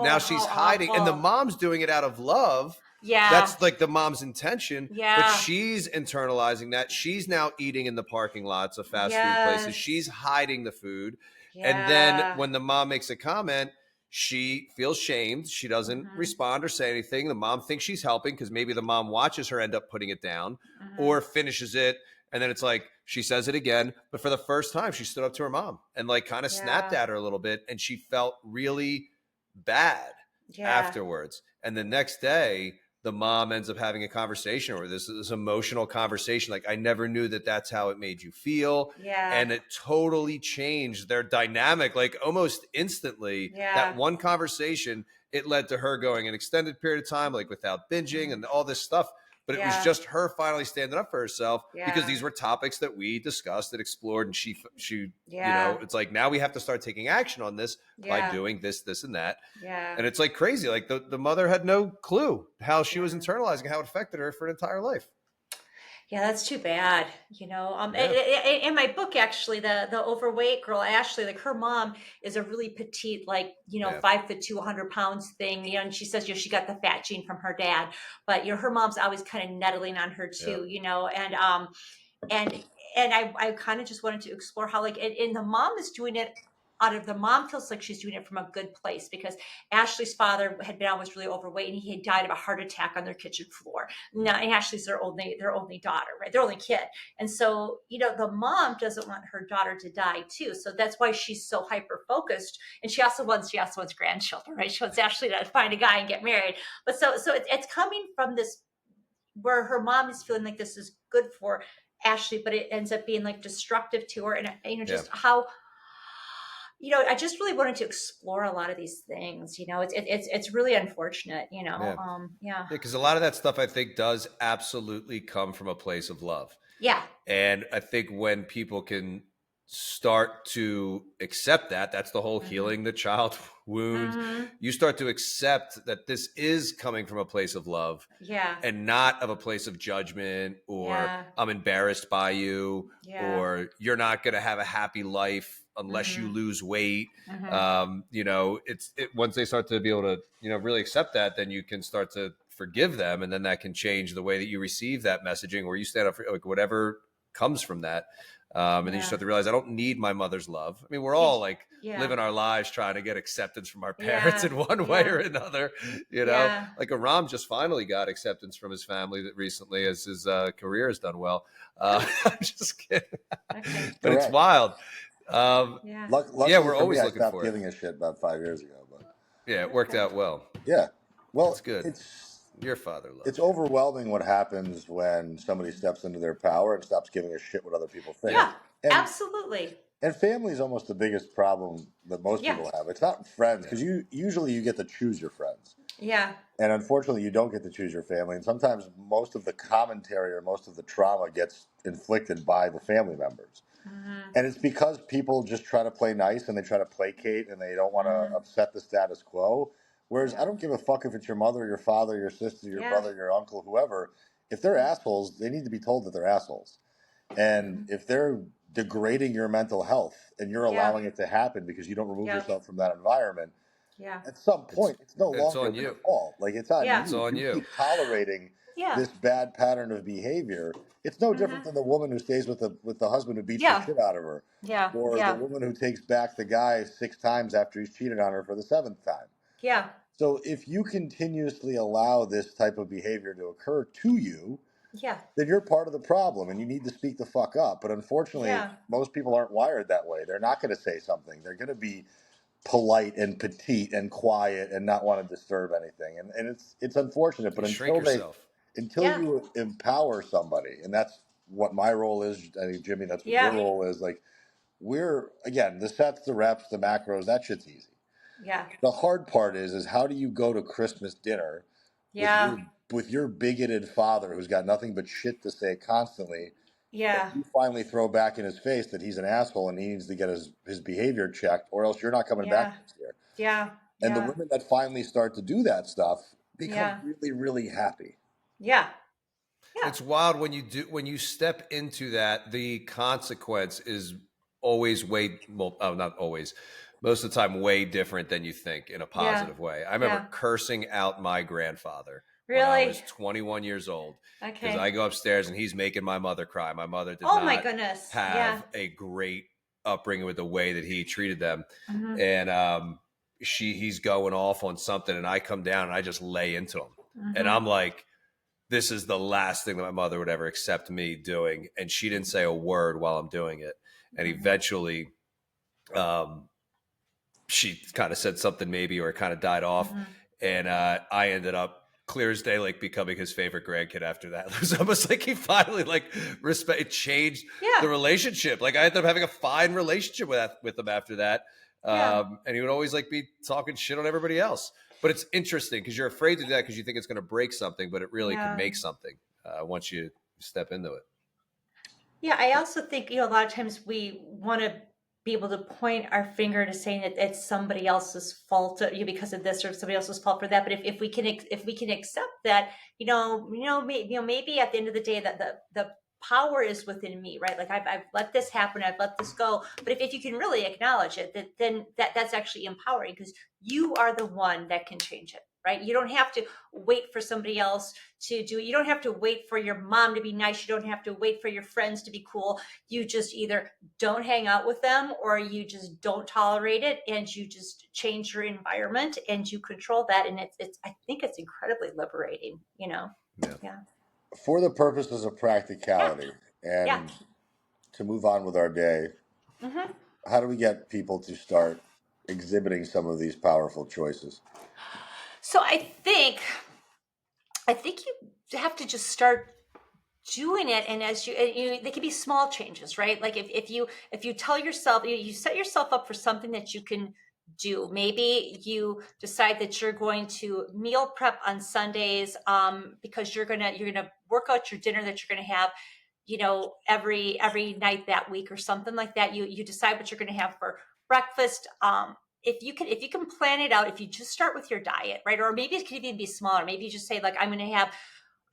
Now she's hiding, and the mom's doing it out of love. Yeah. That's like the mom's intention. Yeah. But she's internalizing that. She's now eating in the parking lots of fast food places. She's hiding the food. Yeah. And then when the mom makes a comment, she feels shamed. She doesn't respond or say anything. The mom thinks she's helping because maybe the mom watches her end up putting it down or finishes it. And then it's like, she says it again. But for the first time, she stood up to her mom and like kind of snapped at her a little bit. And she felt really bad afterwards. And the next day, the mom ends up having a conversation or this emotional conversation. Like, I never knew that that's how it made you feel. And it totally changed their dynamic, like almost instantly. That one conversation, it led to her going an extended period of time, like without binging and all this stuff. But it was just her finally standing up for herself because these were topics that we discussed and explored. And she, you know, it's like, now we have to start taking action on this by doing this, this, and that. And it's like crazy. Like the mother had no clue how she was internalizing, how it affected her for an entire life. Yeah, that's too bad. You know, in my book, actually, the overweight girl, Ashley, like her mom is a really petite, like, you know, 5'2", 100 pounds thing. You know, and she says, you know, she got the fat gene from her dad, but you know, her mom's always kind of nettling on her too. You know, and I kind of just wanted to explore how like, and the mom is doing it out of the mom feels like she's doing it from a good place because Ashley's father had been always really overweight and he had died of a heart attack on their kitchen floor. Now Ashley's their only daughter, right? Their only kid. And so, you know, the mom doesn't want her daughter to die too. So that's why she's so hyper focused. And she also wants grandchildren, right? She wants Ashley to find a guy and get married. But so it's coming from this where her mom is feeling like this is good for Ashley, but it ends up being like destructive to her. And you know, just how, you know, I just really wanted to explore a lot of these things. You know, it's really unfortunate. You know, because a lot of that stuff I think does absolutely come from a place of love. Yeah, and I think when people can start to accept that, that's the whole healing the child wound. You start to accept that this is coming from a place of love, and not of a place of judgment or I'm embarrassed by you, or you're not going to have a happy life unless you lose weight. You know, once they start to be able to, you know, really accept that, then you can start to forgive them, and then that can change the way that you receive that messaging, where you stand up for like whatever comes from that. And then you start to realize, I don't need my mother's love. I mean, we're all like living our lives trying to get acceptance from our parents in one way or another. You know, like Aram just finally got acceptance from his family that recently, as his career has done well. I'm just kidding, but it's wild. Luckily we're always looking for it. I stopped giving a shit about 5 years ago, but it worked out well. Yeah, well, it's good. Your father loves it's overwhelming what happens when somebody steps into their power and stops giving a shit what other people think. Absolutely. And family is almost the biggest problem that most people have. It's not friends, because you get to choose your friends. And unfortunately, you don't get to choose your family. And sometimes most of the commentary or most of the trauma gets inflicted by the family members. And it's because people just try to play nice and they try to placate and they don't want to upset the status quo. Whereas I don't give a fuck if it's your mother, your father, your sister, your brother, your uncle, whoever. If they're assholes, they need to be told that they're assholes. And if they're degrading your mental health and you're allowing it to happen because you don't remove yourself from that environment, at some point it's no longer your fault. Like, it's on you. It's on you. Keep tolerating this bad pattern of behavior. It's no different than the woman who stays with the husband who beats the shit out of her. Or the woman who takes back the guy 6 times after he's cheated on her for the 7th time. So if you continuously allow this type of behavior to occur to you, then you're part of the problem and you need to speak the fuck up. But unfortunately, most people aren't wired that way. They're not going to say something. They're going to be polite and petite and quiet and not want to disturb anything. And it's unfortunate, but until you empower somebody, and that's what my role is, I think, Jimmy, that's what your role is. Like, again, the sets, the reps, the macros, that shit's easy. The hard part is how do you go to Christmas dinner with your bigoted father who's got nothing but shit to say constantly? You finally throw back in his face that he's an asshole and he needs to get his behavior checked, or else you're not coming back next year. And the women that finally start to do that stuff become really, really happy. Yeah. It's wild when you step into that, the consequence is always not always, most of the time way different than you think in a Yeah. positive way. I remember Yeah. cursing out my grandfather when I was Really? 21 years old because I Okay. go upstairs and he's making my mother cry. My mother did Oh my not goodness. Yeah. have a great upbringing with the way that he treated them. Mm-hmm. And he's going off on something and I come down and I just lay into him. And Mm-hmm. I'm like, this is the last thing that my mother would ever accept me doing. And she didn't say a word while I'm doing it. And eventually, she kind of said something maybe, or it kind of died off. Mm-hmm. And I ended up clear as day, like becoming his favorite grandkid after that. It was almost like he finally it changed the Yeah. relationship. Like I ended up having a fine relationship with him after that. Yeah. And he would always be talking shit on everybody else. But it's interesting because you're afraid to do that because you think it's going to break something, but it really can Yeah. make something once you step into it. Yeah, I also think, a lot of times we want to be able to point our finger to saying that it's somebody else's fault, because of this, or somebody else's fault for that. But if we can if we can accept that, maybe at the end of the day that the power is within me, right? Like I've let this happen, I've let this go. But if you can really acknowledge it, then that's actually empowering, because you are the one that can change it, right? You don't have to wait for somebody else to do it. You don't have to wait for your mom to be nice. You don't have to wait for your friends to be cool. You just either don't hang out with them, or you just don't tolerate it, and you just change your environment and you control that. And it's I think it's incredibly liberating, Yeah. Yeah. For the purposes of practicality Yeah. and to move on with our day, Hmm. how do we get people to start exhibiting some of these powerful choices? So I think you have to just start doing it. And as they can be small changes, right? Like if you tell yourself, you set yourself up for something that you can do. Maybe you decide that you're going to meal prep on Sundays, because you're gonna work out your dinner that you're gonna have, every night that week, or something like that. You decide what you're gonna have for breakfast. If you can plan it out, if you just start with your diet, right? Or maybe it could even be smaller. Maybe you just say, like, I'm going to have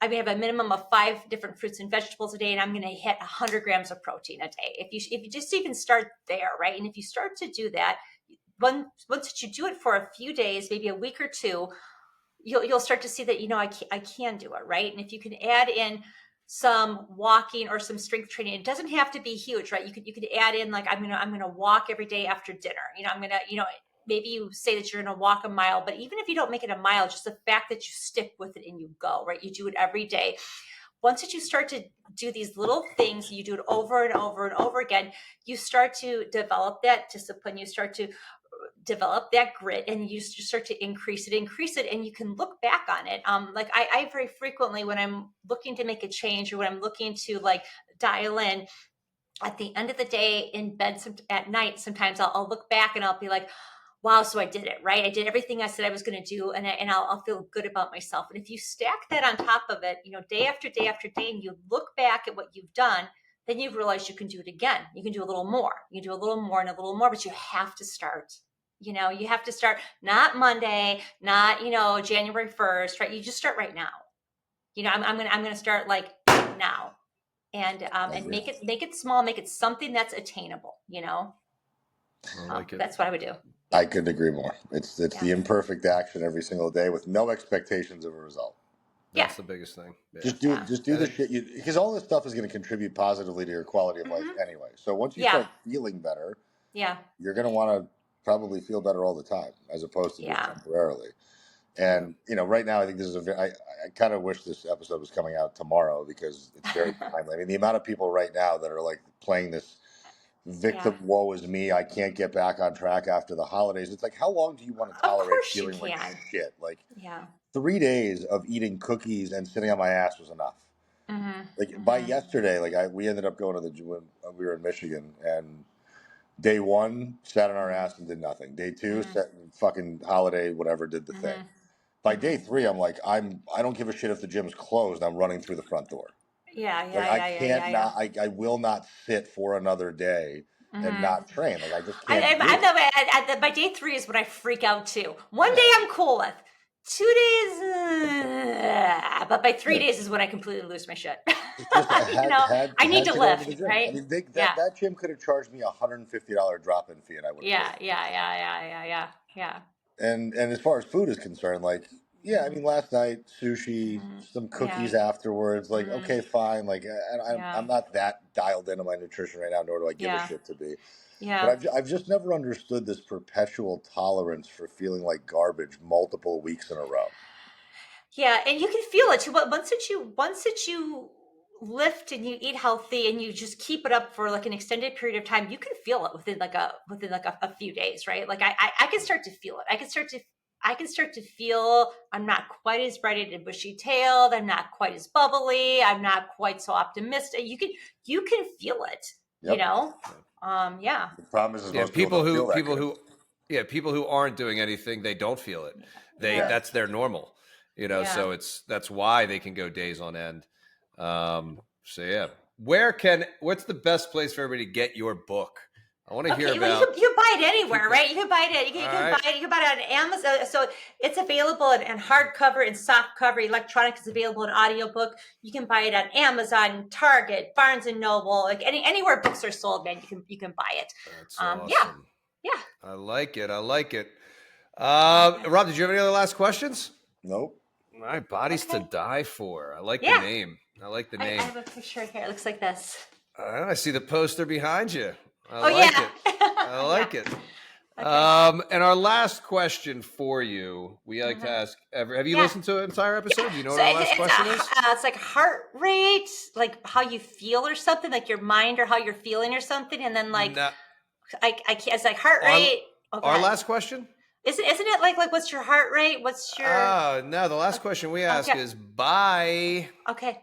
a minimum of 5 different fruits and vegetables a day, and I'm going to hit 100 grams of protein a day. If you just even start there, right? And if you start to do that, once you do it for a few days, maybe a week or two, you'll start to see that, I can do it, right? And if you can add in some walking or some strength training, it doesn't have to be huge, right? You could add in, like, I'm gonna walk every day after dinner. I'm gonna, maybe you say that you're gonna walk a mile, but even if you don't make it a mile, just the fact that you stick with it and you go, right? You do it every day. Once that you start to do these little things, you do it over and over and over again, you start to develop that discipline. You start to develop that grit, and you just start to increase it, and you can look back on it. Like I very frequently, when I'm looking to make a change, or when I'm looking to, like, dial in, at the end of the day in bed, at night, sometimes I'll look back and I'll be like, wow, so I did it, right? I did everything I said I was going to do, and I'll feel good about myself. And if you stack that on top of it, day after day after day, and you look back at what you've done, then you realize you can do it again. You can do a little more. You can do a little more and a little more, but you have to start. You have to start, not Monday, not, January 1st, right? You just start right now. I'm gonna start, like, now, and make it small, make it something that's attainable. I like it. That's what I would do. I couldn't agree more. It's the Yeah. imperfect action every single day with no expectations of a result. Yeah. That's the biggest thing. Yeah. Just do the shit because all this stuff is going to contribute positively to your quality of life Mm-hmm. anyway. So once you Yeah. start feeling better, Yeah. you're going to want to probably feel better all the time as opposed to just Yeah. temporarily. And right now, I think this is I kind of wish this episode was coming out tomorrow because it's very timely. I mean, the amount of people right now that are, like, playing this victim, woe is me, I can't get back on track after the holidays. It's like, how long do you want to Of tolerate course you feeling like can. shit? Like, Yeah. 3 days of eating cookies and sitting on my ass was enough. Mm-hmm. Like, by yesterday, like, we ended up going to the gym when we were in Michigan, and day 1 sat on our ass and did nothing. Day 2, Mm-hmm. fucking holiday, whatever, did the thing. Mm-hmm. By day 3, I'm like, I don't give a shit if the gym's closed. I'm running through the front door. Yeah. Like, Yeah. I Yeah. Yeah. can't Yeah. Yeah. not. I will not sit for another day and Mm-hmm. not train. Like, I just I, can't I'm, do I'm it. the, by day 3 is when I freak out too. One day I'm cool with. 2 days, but by 3 days is when I completely lose my shit. Just You know, I need had to to go to the lift, gym. right? I mean, Yeah. that gym could have charged me $150 drop-in fee, and I would have paid. Yeah. And as far as food is concerned, like, yeah, I Mhm, mean, last night sushi, mhm, some yeah. cookies afterwards. Like, Mhm, okay, fine. Like, yeah. I'm not that dialed into my nutrition right now, nor do I give a Yeah. shit to be. But Yeah. I've just never understood this perpetual tolerance for feeling like garbage multiple weeks in a row. Yeah, and you can feel it too. But once that you lift and you eat healthy and you just keep it up for like an extended period of time, you can feel it within like a few days, right? Like I can start to feel it. I can start to feel I'm not quite as bright and bushy tailed. I'm not quite as bubbly. I'm not quite so optimistic. You can feel it, you Yep. know? Yeah. The problem is Yeah, most people don't feel that good. people who aren't doing anything, they don't feel it. Yeah. That's their normal, Yeah. so that's why they can go days on end. So yeah, what's the best place for everybody to get your book? I want to hear Okay, well, about you can buy it anywhere, people. right? You can buy it. You All can buy right, it. You can buy it on Amazon. So it's available in hardcover and soft cover. Electronic is available in audiobook. You can buy it on Amazon, Target, Barnes and Noble, like anywhere books are sold. Man, you can buy it. that's Yeah, awesome. yeah. I like it. I like it. Okay. Rob, did you have any other last questions? Nope. All right, bodies to Okay. die for. I like the Yeah, name. I like the I name. have a picture here. It looks like this. I see the poster behind you. I Oh like yeah, it. I yeah. like it. Okay. And our last question for you, we like to Mhm. ask. Have you Yeah. listened to an entire episode? Do you know So what our last question is? it's like heart rate, like how you feel or something, like your mind or how you're feeling or something, and then like No, I can't. It's like heart our rate. Oh, go our ahead. last question. Isn't it like what's your heart rate? What's your No, the last question we ask okay? is bye. Okay.